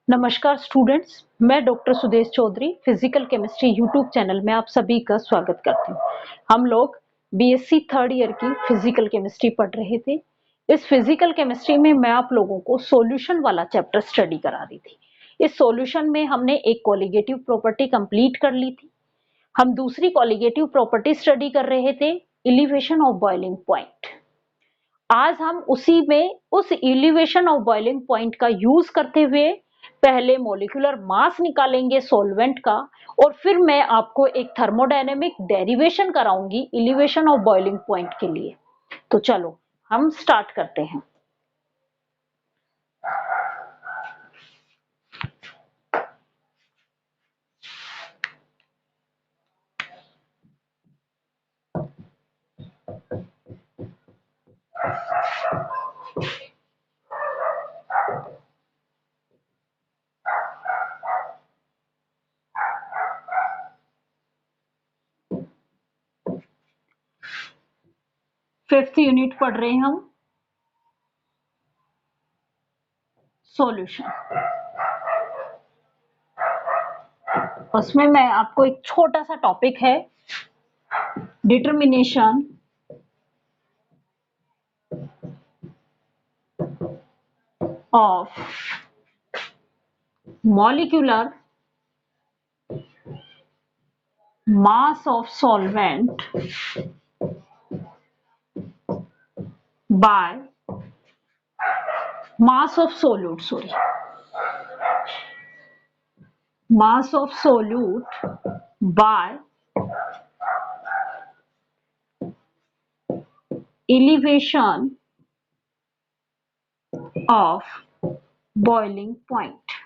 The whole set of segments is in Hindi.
नमस्कार स्टूडेंट्स, मैं doctor Sudesh Chaudhary physical chemistry YouTube channel में आप सभी का स्वागत करती हूँ। हम लोग बीएससी थर्ड ईयर की फिजिकल केमिस्ट्री पढ़ रहे थे। इस फिजिकल केमिस्ट्री में मैं आप लोगों को सॉल्यूशन वाला चैप्टर स्टडी करा रही थी। इस सॉल्यूशन में हमने एक कोलिगेटिव प्रॉपर्टी कंप्लीट कर ली थी। हम दूसरी कोलिगेटिव प्रॉपर्टी स्टडी कर रहे थे, एलिवेशन ऑफ बॉइलिंग पॉइंट। आज हम उसी में उस एलिवेशन ऑफ बॉइलिंग पॉइंट का यूज करते हुए पहले मॉलिक्यूलर मास निकालेंगे सॉल्वेंट का, और फिर मैं आपको एक थर्मोडायनेमिक डेरिवेशन कराऊंगी एलिवेशन ऑफ बॉइलिंग पॉइंट के लिए। तो चलो हम स्टार्ट करते हैं। फिफ्थ यूनिट पढ़ रहे हैं हम, सॉल्यूशन। उसमें मैं आपको एक छोटा सा टॉपिक है, determination of molecular mass of solvent by mass of solute, mass of solute by elevation of boiling point।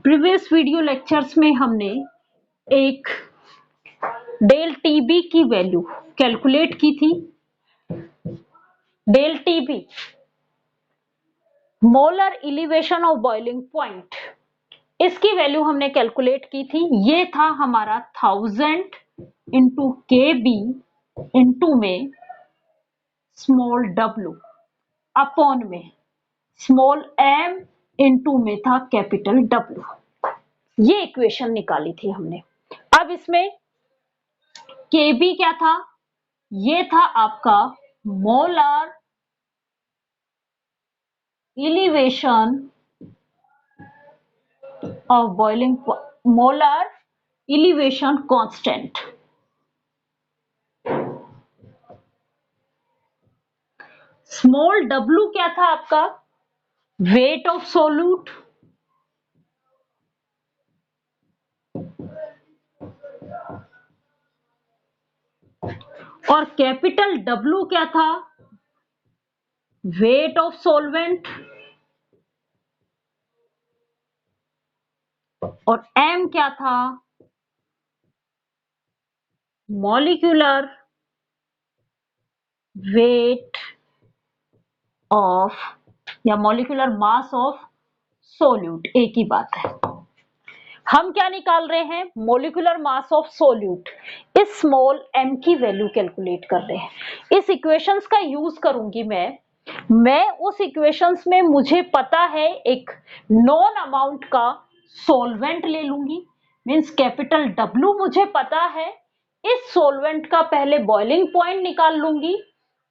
Previous video lectures में हमने एक डेल टीबी की वैल्यू कैलकुलेट की थी। Del TB molar elevation of boiling point, इसकी वैल्यू हमने कैलकुलेट की थी। ये था हमारा 1000 इंटू के बी इंटू में स्मॉल डब्ल्यू अपॉन में स्मॉल एम इंटू में था कैपिटल डब्ल्यू। ये इक्वेशन निकाली थी हमने। अब इसमें के बी क्या था? ये था आपका molar elevation of boiling, molar elevation constant. Small W क्या था आपका? Weight of solute. और कैपिटल डब्ल्यू क्या था? Weight of solvent. और एम क्या था? मॉलिक्यूलर वेट ऑफ या मॉलिक्यूलर मास ऑफ सोल्यूट, एक ही बात है। हम क्या निकाल रहे हैं? Molecular mass of solute. इस स्मॉल एम की वैल्यू कैलकुलेट कर रहे हैं। इस इक्वेशंस का यूज करूंगी मैं उस इक्वेशंस में मुझे पता है एक नॉन अमाउंट का सॉल्वेंट ले लूंगी, मींस कैपिटल डब्ल्यू मुझे पता है। इस सॉल्वेंट का पहले बॉइलिंग पॉइंट निकाल लूंगी,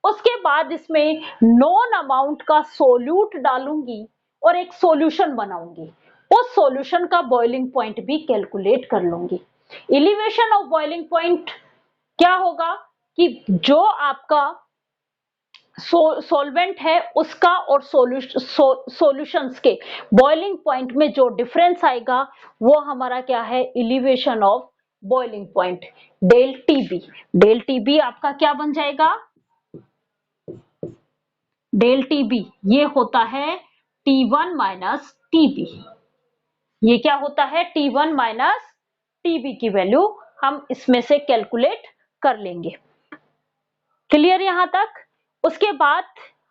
उसके बाद इसमें नॉन अमाउंट का सोल्यूट डालूंगी और एक सॉल्यूशन बनाऊंगी। उस सॉल्यूशन का बॉइलिंग पॉइंट भी कैलकुलेट कर लूंगी। एलिवेशन ऑफ बॉइलिंग पॉइंट क्या होगा कि जो आपका सॉल्वेंट है उसका और सॉल्यूशंस के बॉइलिंग पॉइंट में जो डिफरेंस आएगा वो हमारा क्या है? Elevation of boiling point, del TB. Del TB आपका क्या बन जाएगा? डेल टीबी ये होता है T1 माइनस टीबी। ये क्या होता है? T1 माइनस टीबी की वैल्यू हम इसमें से कैलकुलेट कर लेंगे। क्लियर यहां तक? उसके बाद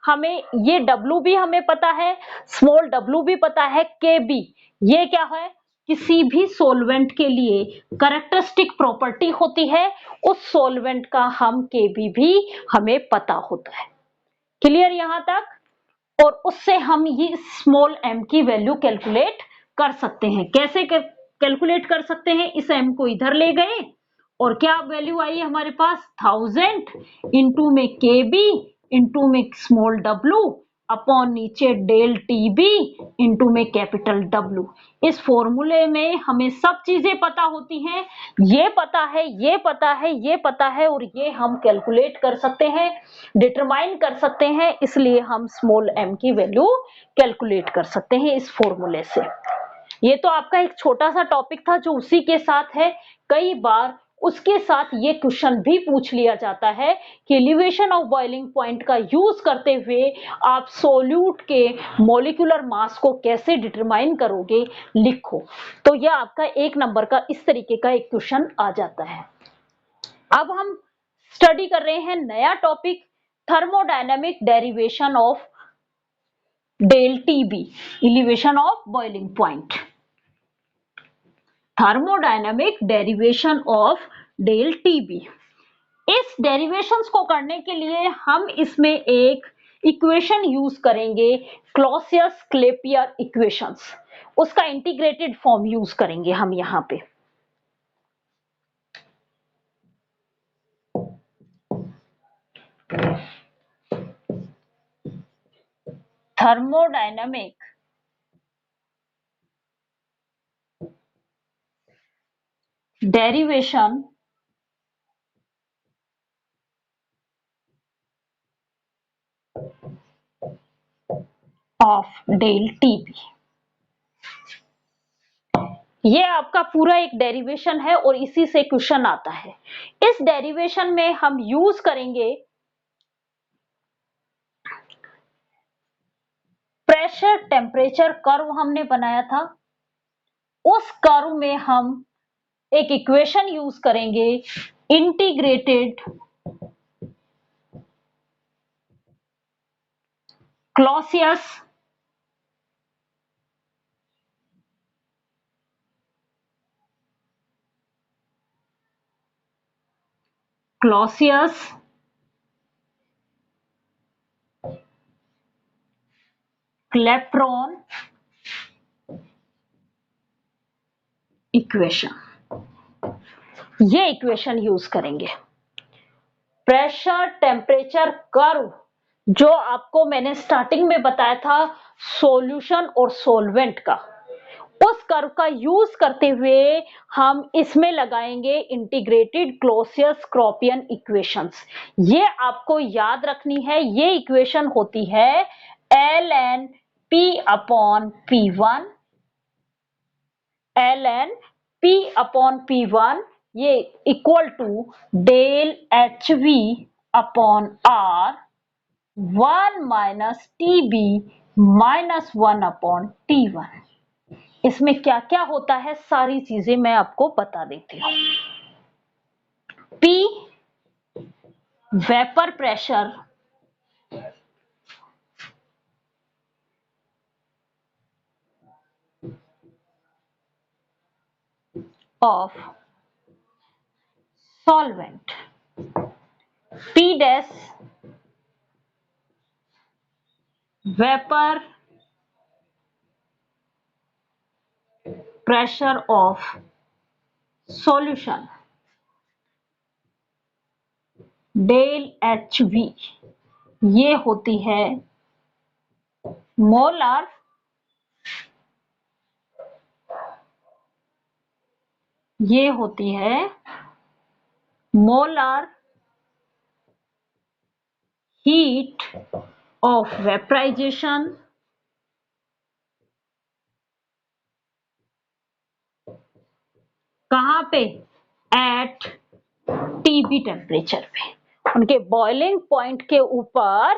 हमें ये W भी हमें पता है, स्मॉल W भी पता है, KB ये क्या है? किसी भी सॉल्वेंट के लिए कैरेक्टरिस्टिक प्रॉपर्टी होती है, उस सॉल्वेंट का हम Kb भी हमें पता होता है। क्लियर यहां तक? और उससे हम ये स्मॉल m की वैल्यू कैलकुलेट कर सकते हैं। कैसे कैलकुलेट कर सकते हैं? इस m को इधर ले गए और क्या वैल्यू आई हमारे पास 1000 इंटू में Kb इंटू में स्मॉल w अपॉन नीचे डेल TB इंटू में कैपिटल W। इस फॉर्मूले में हमें सब चीजें पता होती हैं, ये पता है, ये पता है, ये पता है, और ये हम कैलकुलेट कर सकते हैं, डिटरमाइन कर सकते हैं, इसलिए हम स्मॉल m की वैल्यू कैलकुलेट कर सकते हैं इस फॉर्मूले से। ये तो आपका एक छोटा सा टॉपिक था जो उसी के साथ है। कई बार उसके साथ ये क्वेश्चन भी पूछ लिया जाता है कि एलिवेशन ऑफ बॉइलिंग पॉइंट का यूज करते हुए आप सोल्यूट के मॉलिक्यूलर मास को कैसे डिटरमाइन करोगे, लिखो। तो यह आपका 1 नंबर का इस तरीके का एक क्वेश्चन आ जाता है। अब हम स्टडी कर रहे हैं नया topic, thermodynamic derivation of del TB, elevation of boiling point. Thermodynamic derivation of del TB। इस डेरिवेशंस को करने के लिए हम इसमें एक इक्वेशन यूज करेंगे, क्लॉसियस क्लेपियर इक्वेशंस। उसका इंटीग्रेटेड फॉर्म यूज करेंगे हम यहां पे। Thermodynamic derivation of del TB। ये आपका पूरा एक डेरिवेशन है और इसी से क्वेश्चन आता है। इस डेरिवेशन में हम यूज करेंगे प्रेशर टेम्परेचर कर्व, हमने बनाया था। उस कर्व में हम एक इक्वेशन यूज करेंगे, इंटीग्रेटेड क्लॉसियस क्लेप्रोन इक्वेशन। ये इक्वेशन यूज करेंगे। प्रेशर टेम्परेचर कर्व जो आपको मैंने स्टार्टिंग में बताया था सॉल्यूशन और सॉल्वेंट का, उस कर्व का यूज करते हुए हम इसमें लगाएंगे इंटीग्रेटेड क्लॉसियस-क्लॉपियन इक्वेशंस। ये आपको याद रखनी है। ये इक्वेशन होती है ln P upon P1, ln P upon P1 ये equal to del HV upon R 1 minus TB minus 1 upon T1। इसमें क्या क्या होता है सारी चीजें मैं आपको बता देती हूँ। P vapour pressure of solvent, P dash vapour pressure of solution, del HV ये होती है मोलर हीट ऑफ वेपराइजेशन कहां पे? एट TB टेम्परेचर पे। उनके बॉइलिंग पॉइंट के ऊपर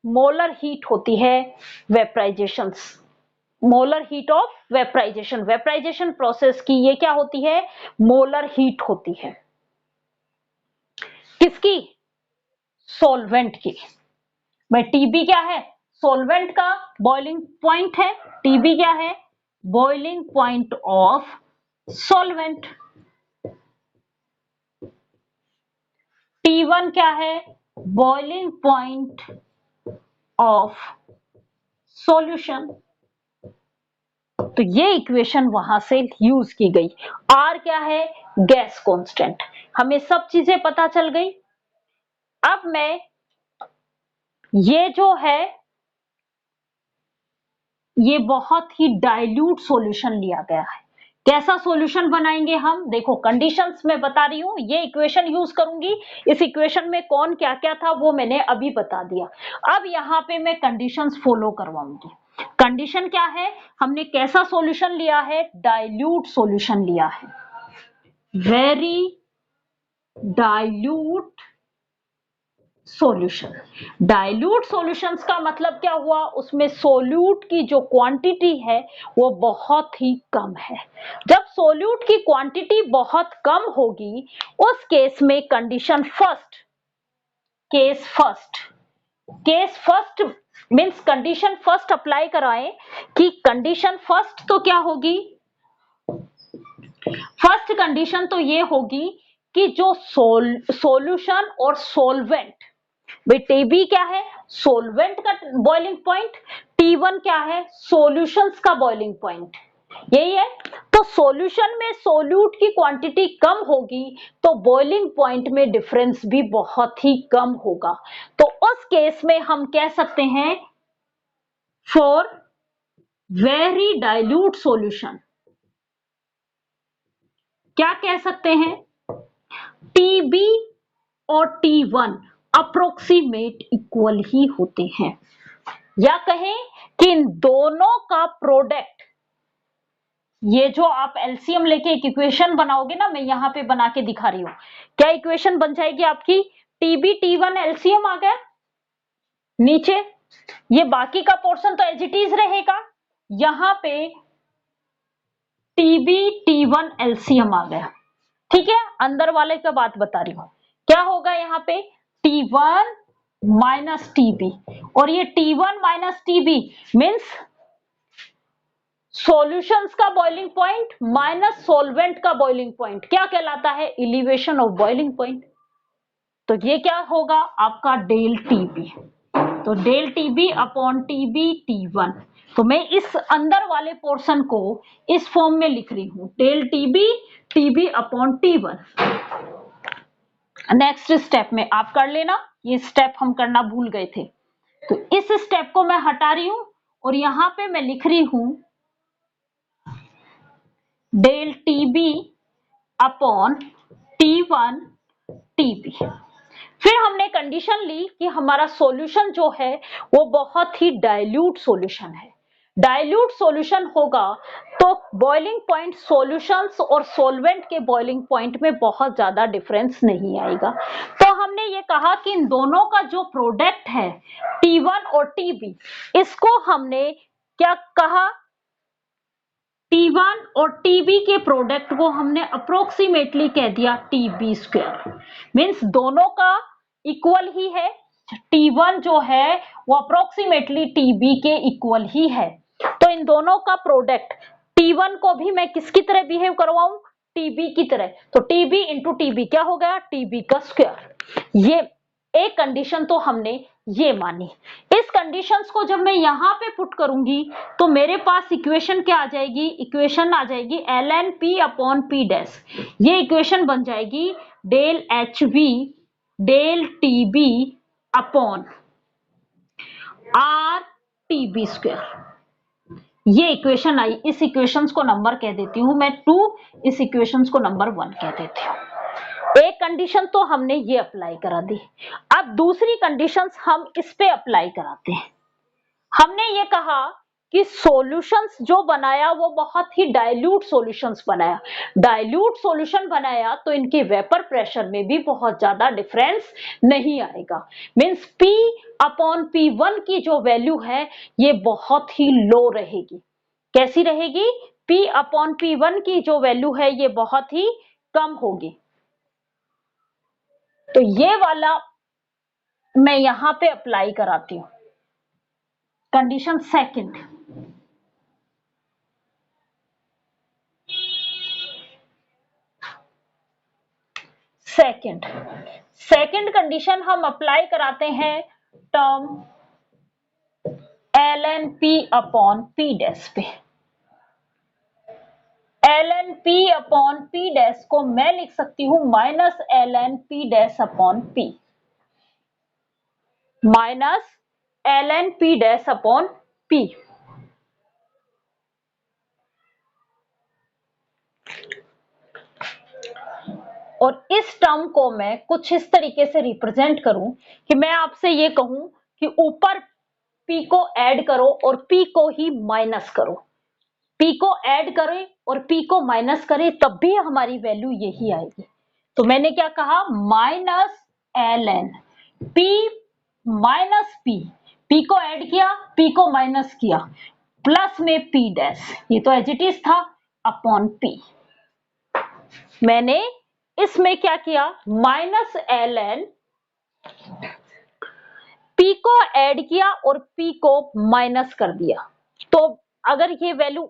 मोलर हीट होती है vaporisation, molar heat of vaporisation. Vaporisation process की ये क्या होती है? मोलर हीट होती है। किसकी? सॉल्वेंट की। भाई TB क्या है? सॉल्वेंट का बॉइलिंग पॉइंट है। TB क्या है? Boiling point of solvent. T1 क्या है? Boiling point of solution. तो ये इक्वेशन वहां से यूज की गई। R क्या है? Gas constant. हमें सब चीजें पता चल गई। अब मैं ये जो है ये बहुत ही डाइल्यूट सॉल्यूशन लिया गया है। कैसा सॉल्यूशन बनाएंगे हम? देखो कंडीशंस मैं बता रही हूं, ये इक्वेशन यूज करूंगी। इस इक्वेशन में कौन क्या क्या था वो मैंने अभी बता दिया। अब यहां पे मैं कंडीशंस फॉलो करवाऊंगी। कंडीशन क्या है? हमने कैसा सॉल्यूशन लिया है? डाइल्यूट सॉल्यूशन लिया है। Very dilute solution. Dilute solutions का मतलब क्या हुआ? उसमें सोल्यूट की जो क्वांटिटी है वो बहुत ही कम है। जब सोल्यूट की क्वांटिटी बहुत कम होगी उस केस में condition first, case first means condition first apply कराएं कि कंडीशन फर्स्ट तो क्या होगी? फर्स्ट कंडीशन तो ये होगी कि जो सॉल्यूशन और सॉल्वेंट, भाई टीबी क्या है? सोलवेंट का बॉइलिंग पॉइंट, T1 क्या है? सॉल्यूशंस का बॉइलिंग पॉइंट, यही है। तो सॉल्यूशन में सोल्यूट की क्वांटिटी कम होगी तो बॉइलिंग पॉइंट में डिफरेंस भी बहुत ही कम होगा। तो उस केस में हम कह सकते हैं फॉर वेरी डाइल्यूट सॉल्यूशन क्या कह सकते हैं? टीबी और T1 अप्रोक्सीमेट इक्वल ही होते हैं, या कहें कि इन दोनों का प्रोडक्ट, ये जो आप एलसीएम लेके एक इक्वेशन बनाओगे ना, मैं यहां पे बना के दिखा रही हूं, क्या इक्वेशन बन जाएगी आपकी? टीबी T1 एलसीएम आ गया नीचे, ये बाकी का पोर्शन तो एज इट इज रहेगा, यहां पे टीबी T1 एलसीएम आ गया। ठीक है, अंदर वाले का बात बता रही हूं। क्या होगा यहाँ पे? T1 माइनस टीबी, और ये T1 minus TB means solutions का बॉइलिंग पॉइंट माइनस सॉल्वेंट का बॉइलिंग पॉइंट क्या कहलाता है? Elevation of boiling point. तो ये क्या होगा आपका? Del TB. तो del TB upon TB T1। तो मैं इस अंदर वाले पोर्शन को इस फॉर्म में लिख रही हूं, del T B T B upon T1। Next step में आप कर लेना, ये स्टेप हम करना भूल गए थे। तो इस स्टेप को मैं हटा रही हूं और यहां पे मैं लिख रही हूं del TB upon T1 TB. फिर हमने कंडीशन ली कि हमारा सॉल्यूशन जो है वो बहुत ही डाइल्यूट सॉल्यूशन है। डाइल्यूट सॉल्यूशन होगा तो बॉइलिंग पॉइंट सॉल्यूशंस और सॉल्वेंट के बॉइलिंग पॉइंट में बहुत ज्यादा डिफरेंस नहीं आएगा। तो हमने ये कहा कि इन दोनों का जो प्रोडक्ट है T1 और टीबी, इसको हमने क्या कहा? T1 और टीबी के प्रोडक्ट को हमने अप्रोक्सीमेटली कह दिया टीबी स्क्वायर। मीन्स दोनों का इक्वल ही है। T1 जो है वो अप्रोक्सीमेटली टीबी के इक्वल ही है। तो इन दोनों का प्रोडक्ट T1 को भी मैं किसकी तरह बिहेव करवाऊं? टीबी की तरह। तो टीबी इंटू टीबी क्या हो गया? टीबी का स्क्वायर। ये एक कंडीशन तो हमने ये मानी। इस कंडीशंस को जब मैं यहां पे पुट करूंगी तो मेरे पास इक्वेशन क्या आ जाएगी? इक्वेशन आ जाएगी ln p upon p dash. ये इक्वेशन बन जाएगी del hv del tb upon r tb square. ये इक्वेशन आई। इस इक्वेशंस को नंबर कह देती हूं मैं 2, इस इक्वेशंस को नंबर 1 कह देती हूं। एक कंडीशन तो हमने ये अप्लाई करा दी। अब दूसरी कंडीशंस हम इस पे अप्लाई कराते हैं। हमने ये कहा कि सॉल्यूशंस जो बनाया वो बहुत ही डाइल्यूट सॉल्यूशंस बनाया। डाइल्यूट सॉल्यूशन बनाया तो इनके वेपर प्रेशर में भी बहुत ज्यादा डिफरेंस नहीं आएगा। मींस P अपॉन P1 की जो वैल्यू है ये बहुत ही लो रहेगी। कैसी रहेगी? P अपॉन P1 की जो वैल्यू है ये बहुत ही कम होगी। तो ये वाला मैं यहां पे अप्लाई कराती हूं। Condition second, second second condition हम अप्लाई कराते हैं term ln p upon p dash पे। ln p upon p dash को मैं लिख सकती हूं minus ln p dash upon p, minus ln p dash upon p। और इस टर्म को मैं कुछ इस तरीके से रिप्रेजेंट करूं कि मैं आपसे ये कहूं कि ऊपर p को ऐड करो और p को ही माइनस करो, p को ऐड करें और p को माइनस करें तब भी हमारी वैल्यू यही आएगी। तो मैंने क्या कहा, minus ln p minus p को ऐड किया, p को माइनस किया, प्लस में p डैश, ये तो एज इट इज था, अपॉन p। मैंने इसमें क्या किया, माइनस ln p को ऐड किया और p को माइनस कर दिया। तो अगर ये वैल्यू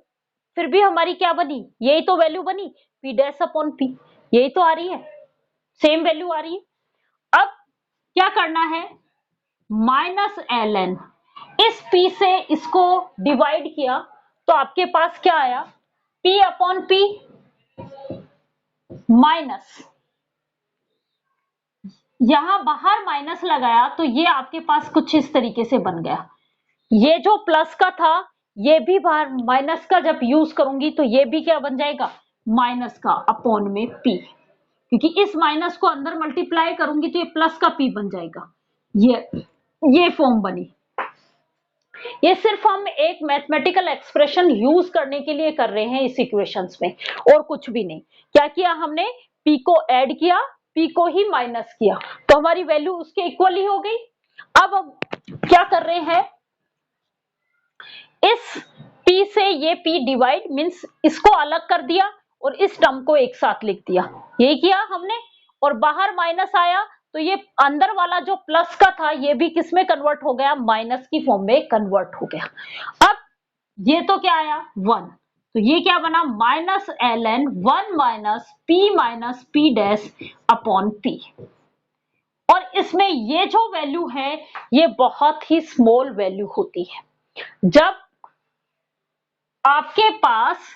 फिर भी हमारी क्या बनी, यही तो वैल्यू बनी, p डैश अपॉन p, यही तो आ रही है, सेम वैल्यू आ रही है। अब क्या करना है, माइनस ln इस p से इसको डिवाइड किया तो आपके पास क्या आया, p अपॉन p माइनस, यहां बाहर माइनस लगाया तो ये आपके पास कुछ इस तरीके से बन गया। ये जो प्लस का था ये भी बाहर माइनस का जब यूज करूंगी तो ये भी क्या बन जाएगा, माइनस का अपॉन में p, क्योंकि इस माइनस को अंदर मल्टीप्लाई करूंगी तो ये प्लस का p बन जाएगा। ये फॉर्म बनी। ये सिर्फ हम एक मैथमेटिकल एक्सप्रेशन यूज करने के लिए कर रहे हैं इस इक्वेशंस में, और कुछ भी नहीं। क्या किया हमने, p को ऐड किया, p को ही माइनस किया, तो हमारी वैल्यू उसके इक्वल ही हो गई। अब क्या कर रहे हैं, इस p से ये p डिवाइड मीन्स इसको अलग कर दिया और इस टर्म को एक साथ लिख दिया, यही किया हमने। और बाहर माइनस आया तो ये अंदर वाला जो प्लस का था ये भी किस में कन्वर्ट हो गया, माइनस की फॉर्म में कन्वर्ट हो गया। अब ये तो क्या आया, 1, तो ये क्या बना, minus ln 1 minus p dash upon p। और इसमें ये जो वैल्यू है ये बहुत ही स्मॉल वैल्यू होती है। जब आपके पास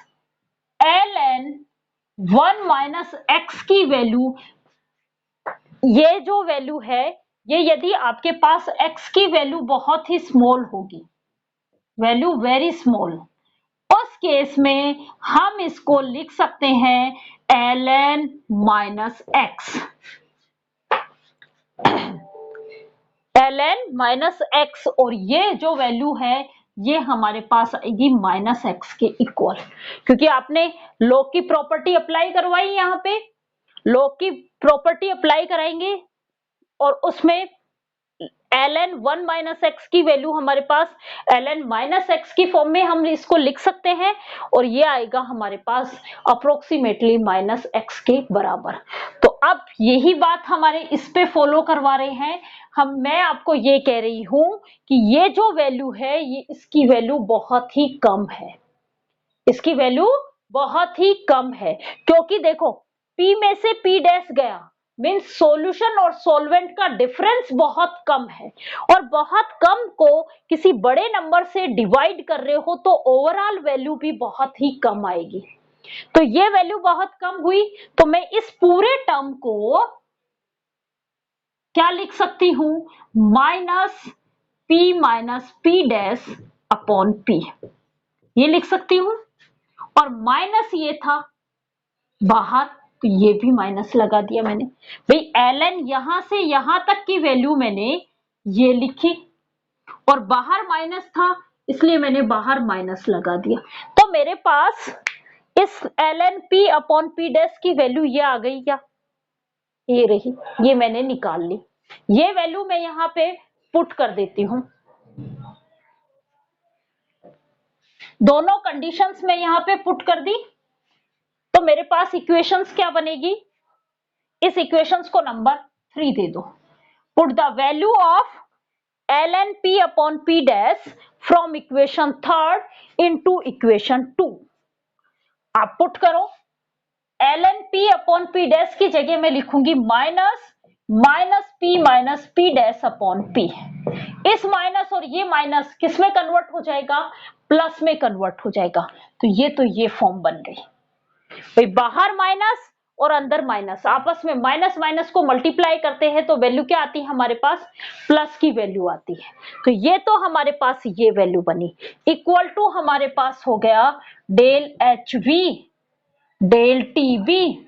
ln 1 माइनस x की वैल्यू, ये जो वैल्यू है ये यदि आपके पास x की वैल्यू बहुत ही स्मॉल होगी, वैल्यू वेरी स्मॉल, उस केस में हम इसको लिख सकते हैं ln minus x, ln minus x, और ये जो वैल्यू है ये हमारे पास आएगी माइनस x के इक्वल, क्योंकि आपने लॉग की प्रॉपर्टी अप्लाई करवाई, यहाँ पे लॉग की प्रॉपर्टी अप्लाई कराएंगे और उसमें ln 1 माइनस एक्स की वैल्यू हमारे पास ln माइनस एक्स की फॉर्म में हम इसको लिख सकते हैं, और ये आएगा हमारे पास अप्रोक्सीमेटली माइनस एक्स के बराबर। तो अब यही बात हमारे इस पे फॉलो करवा रहे हैं मैं आपको ये कह रही हूं कि ये जो वैल्यू है ये इसकी वैल्यू बहुत ही कम है, इसकी वैल्यू बहुत ही कम है, क्योंकि देखो P में से P डैश गया मीन्स सॉल्यूशन और सॉल्वेंट का डिफरेंस बहुत कम है, और बहुत कम को किसी बड़े नंबर से डिवाइड कर रहे हो तो ओवरऑल वैल्यू भी बहुत ही कम आएगी। तो ये वैल्यू बहुत कम हुई, तो मैं इस पूरे टर्म को क्या लिख सकती हूं, minus p dash upon p, ये लिख सकती हूं। और माइनस ये था बाहर तो ये भी माइनस लगा दिया मैंने, भाई ln यहां से यहां तक की वैल्यू मैंने ये लिखी और बाहर माइनस था इसलिए मैंने बाहर माइनस लगा दिया। तो मेरे पास इस ln p upon p dash की वैल्यू ये आ गई क्या, ये रही, ये मैंने निकाल ली। ये वैल्यू मैं यहां पे पुट कर देती हूं, दोनों कंडीशंस में यहां पे पुट कर दी, तो मेरे पास इक्वेशंस क्या बनेगी, इस इक्वेशंस को नंबर 3 दे दो। Put the value of ln p upon p dash from equation 3 into equation 2। आप पुट करो ln p upon p dash की जगह मैं लिखूंगी minus p dash upon p। इस माइनस और ये माइनस किस में कन्वर्ट हो जाएगा, प्लस में कन्वर्ट हो जाएगा। तो ये फॉर्म बन गई भाई, बाहर माइनस और अंदर माइनस, आपस में माइनस माइनस को मल्टीप्लाई करते हैं तो वैल्यू क्या आती है हमारे पास, प्लस की वैल्यू आती है। तो ये तो हमारे पास ये वैल्यू बनी, इक्वल टू हमारे पास हो गया del H V del T B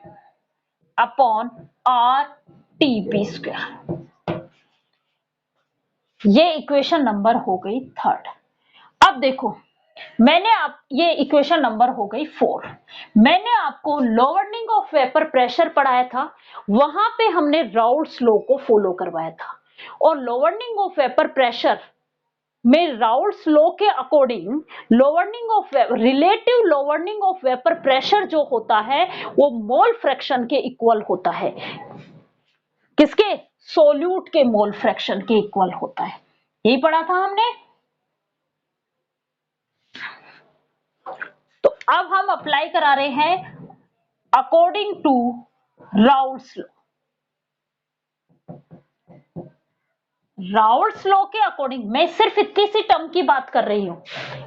upon R T B square. ये इक्वेशन नंबर हो गई थर्ड। अब देखो ये इक्वेशन नंबर हो गई 4। मैंने आपको लोअरनिंग ऑफ वेपर प्रेशर पढ़ाया था, वहां पे हमने राउल्ट्स लॉ को फॉलो करवाया था। और लोअरनिंग ऑफ वेपर प्रेशर में राउल्ट्स लॉ के according relative lowering of vapour pressure जो होता है वो मोल फ्रैक्शन के इक्वल होता है। किसके, सोल्यूट के मोल फ्रैक्शन के इक्वल होता है। यही पढ़ा था हमने। तो अब हम अप्लाई करा रहे हैं according to Raoult's law. Raoult's law के अकॉर्डिंग मैं सिर्फ इतनी सी टर्म की बात कर रही हूं,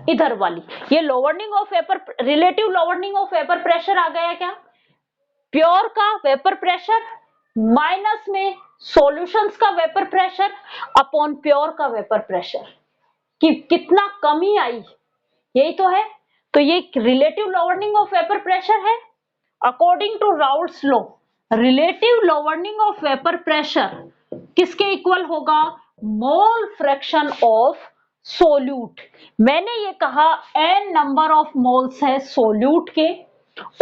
इधर वाली ये lowering of vapour, relative lowering of vapour pressure आ गया क्या, प्योर का वेपर प्रेशर माइनस में सॉल्यूशंस का वेपर प्रेशर अपॉन प्योर का वेपर प्रेशर, कि कितना कमी आई, यही तो है। तो ये relative lowering of vapour pressure है। According to Raoult's law relative lowering of vapour pressure किसके इक्वल होगा, मोल फ्रैक्शन ऑफ सोल्यूट। मैंने ये कहा n नंबर ऑफ मोल्स है सोल्यूट के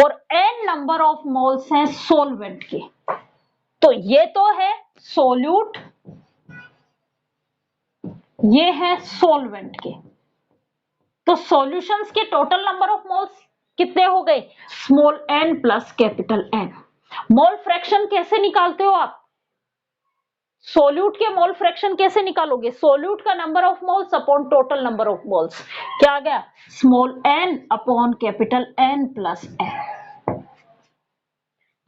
और n नंबर ऑफ मोल्स हैं सोलवेंट के। तो ये तो है सोल्यूट, ये है सोलवेंट के। तो सॉल्यूशंस के टोटल नंबर ऑफ मोल्स कितने हो गए, small n plus capital N। Mole fraction कैसे निकालते हो आप, सोल्यूट के मोल फ्रैक्शन कैसे निकालोगे, सोल्यूट का number of moles upon total number of moles, क्या आ गया, small n upon capital N plus N।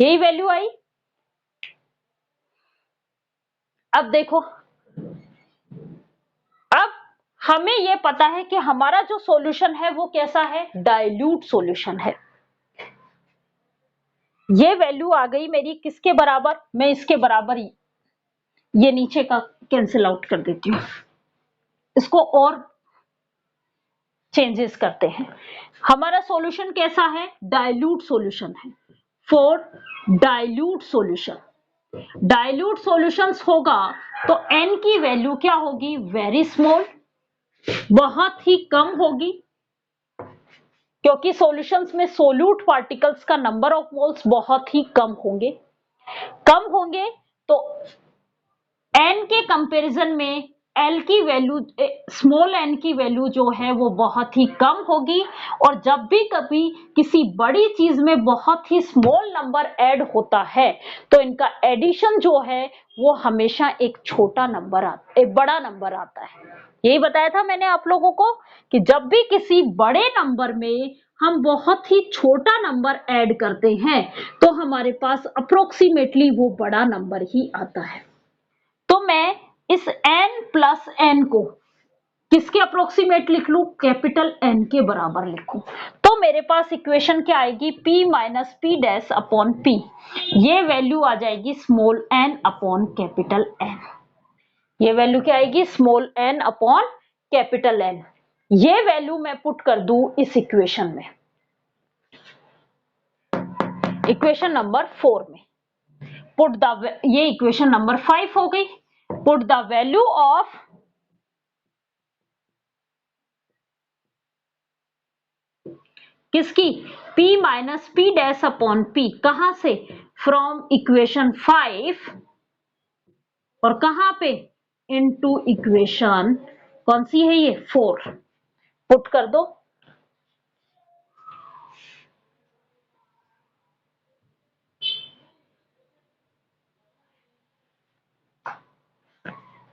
यही वैल्यू आई। अब देखो, अब हमें यह पता है कि हमारा जो सॉल्यूशन है वो कैसा है, डाइल्यूट सॉल्यूशन है। ये वैल्यू आ गई मेरी किसके बराबर, मैं इसके बराबर ही ये नीचे का कैंसिल आउट कर देती हूं, इसको और चेंजेस करते हैं। हमारा सॉल्यूशन कैसा है, डाइल्यूट सॉल्यूशन है। For dilute solution, dilute solutions होगा तो n की वैल्यू क्या होगी, वेरी स्मॉल, बहुत ही कम होगी, क्योंकि सॉल्यूशंस में सोल्यूट पार्टिकल्स का नंबर ऑफ मोल्स बहुत ही कम होंगे। तो n के कंपैरिजन में L की वैल्यू, स्मॉल n की वैल्यू जो है वो बहुत ही कम होगी। और जब भी कभी किसी बड़ी चीज में बहुत ही स्मॉल नंबर ऐड होता है तो इनका एडिशन जो है वो हमेशा एक छोटा नंबर एक बड़ा नंबर आता है। यही बताया था मैंने आप लोगों को कि जब भी किसी बड़े नंबर में हम बहुत ही छोटा नंबर ऐड करते हैं तो हमारे पास अप्रोक्सीमेटली वो बड़ा नंबर ही आता है। तो मैं इस n प्लस n को किसके अप्रोक्सीमेट लिख लू, कैपिटल N के बराबर लिखूं। तो मेरे पास इक्वेशन क्या आएगी, p minus P dash upon p, ये वैल्यू आ जाएगी small n upon capital N। ये वैल्यू क्या आएगी, small n upon capital N। ये वैल्यू मैं पुट कर दूं इस इक्वेशन में, इक्वेशन नंबर 4 में पुट द, ये इक्वेशन नंबर 5 हो गई। पुट द वैल्यू ऑफ किसकी, p minus P dash upon p, कहां से, फ्रॉम इक्वेशन 5 और कहां पे, इनटू इक्वेशन कौन सी है ये, 4। पुट कर दो।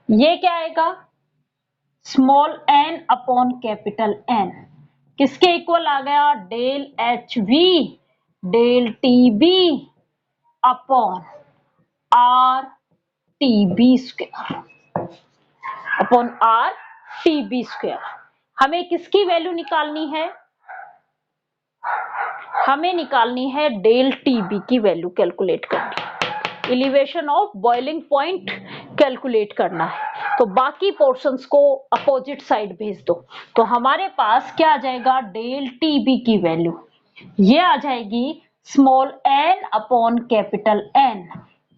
ये क्या आएगा, small n upon capital N, किसके इक्वल आ गया, del H V del T B upon R T B square upon R T B square. हमें किसकी वैल्यू निकालनी है? हमें निकालनी है डेल टी बी की वैल्यू कैलकुलेट करनी, elevation of boiling point calculate करना है। तो बाकी पोर्शंस को अपोजिट साइड भेज दो। तो हमारे पास क्या आ जाएगा? डेल टी बी की वैल्यू ये आ जाएगी small N upon capital N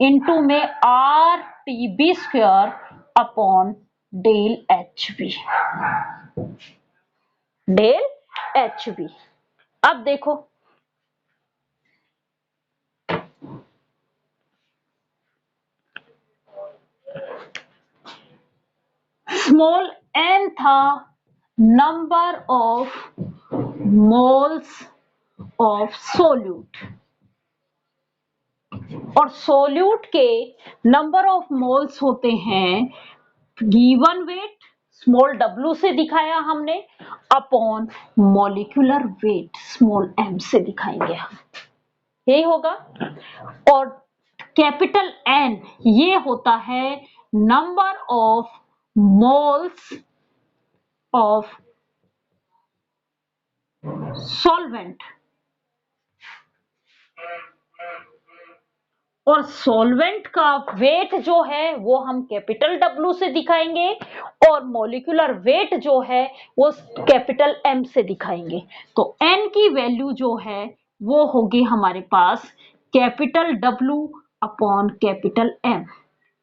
into में R T B square upon del H B, del H B. अब देखो स्मॉल n था number of moles of solute, और सोल्यूट के नंबर ऑफ मोल्स होते हैं गिवन वेट स्मॉल w से दिखाया हमने upon molecular weight small m से दिखाएंगे हम, यही होगा। और कैपिटल N ये होता है number of moles of solvent, और सॉल्वेंट का वेट जो है वो हम कैपिटल W से दिखाएंगे और मॉलिक्यूलर वेट जो है वो कैपिटल M से दिखाएंगे। तो N की वैल्यू जो है वो होगी हमारे पास capital W upon capital M।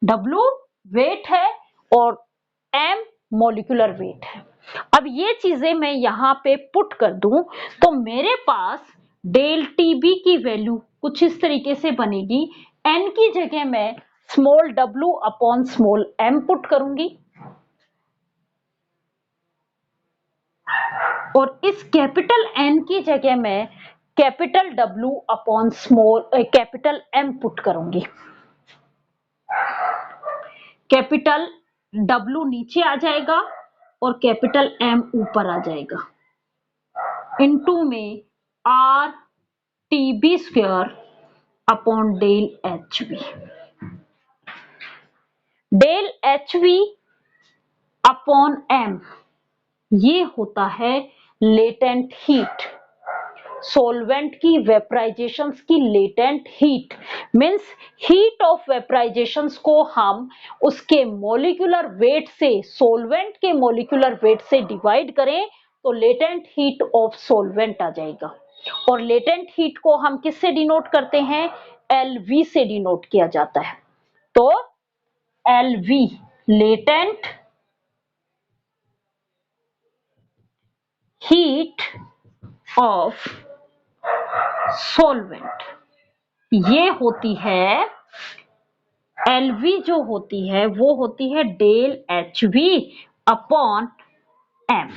W weight है और M मॉलिक्यूलर वेट है। अब ये चीजें मैं यहां पे पुट कर दूं तो मेरे पास डेल टीबी की वैल्यू कुछ इस तरीके से बनेगी। n की जगह मैं small w upon small m put करूंगी और इस कैपिटल N की जगह मैं capital W upon small capital M put करूंगी। कैपिटल W नीचे आ जाएगा और कैपिटल M ऊपर आ जाएगा इनटू में R T B square upon del H B. Del H B upon M ये होता है लेटेंट हीट, सोलवेंट की वेपराइजेशंस की latent heat means heat of vaporisations को हम उसके मॉलिक्यूलर वेट से सोलवेंट के मॉलिक्यूलर वेट से डिवाइड करें तो लेटेंट हीट ऑफ सोलवेंट आ जाएगा। और लेटेंट हीट को हम किससे डिनोट करते हैं? एलवी से डिनोट किया जाता है। तो L V latent heat of solvent ये होती है एलवी जो होती है वो होती है del H V upon M.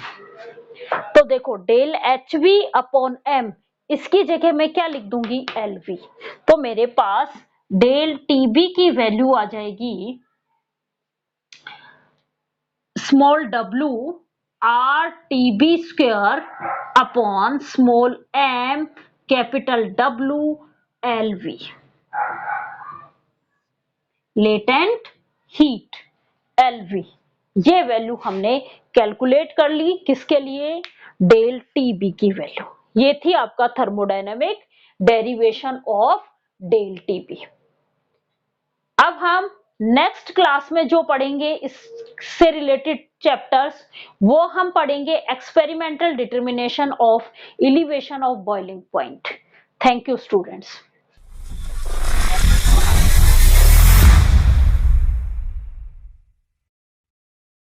तो देखो del H V upon M इसकी जगह मैं क्या लिख दूंगी? एलवी। तो मेरे पास डेल टीबी की वैल्यू आ जाएगी small w R T B square upon small m capital W L V. Latent heat L V ये वैल्यू हमने कैलकुलेट कर ली। किसके लिए? डेल टीबी की वैल्यू। ये थी आपका thermodynamic derivation of del T B. अब हम नेक्स्ट क्लास में जो पढ़ेंगे इससे रिलेटेड चैप्टर्स वो हम पढ़ेंगे experimental determination of elevation of boiling point. Thank you students.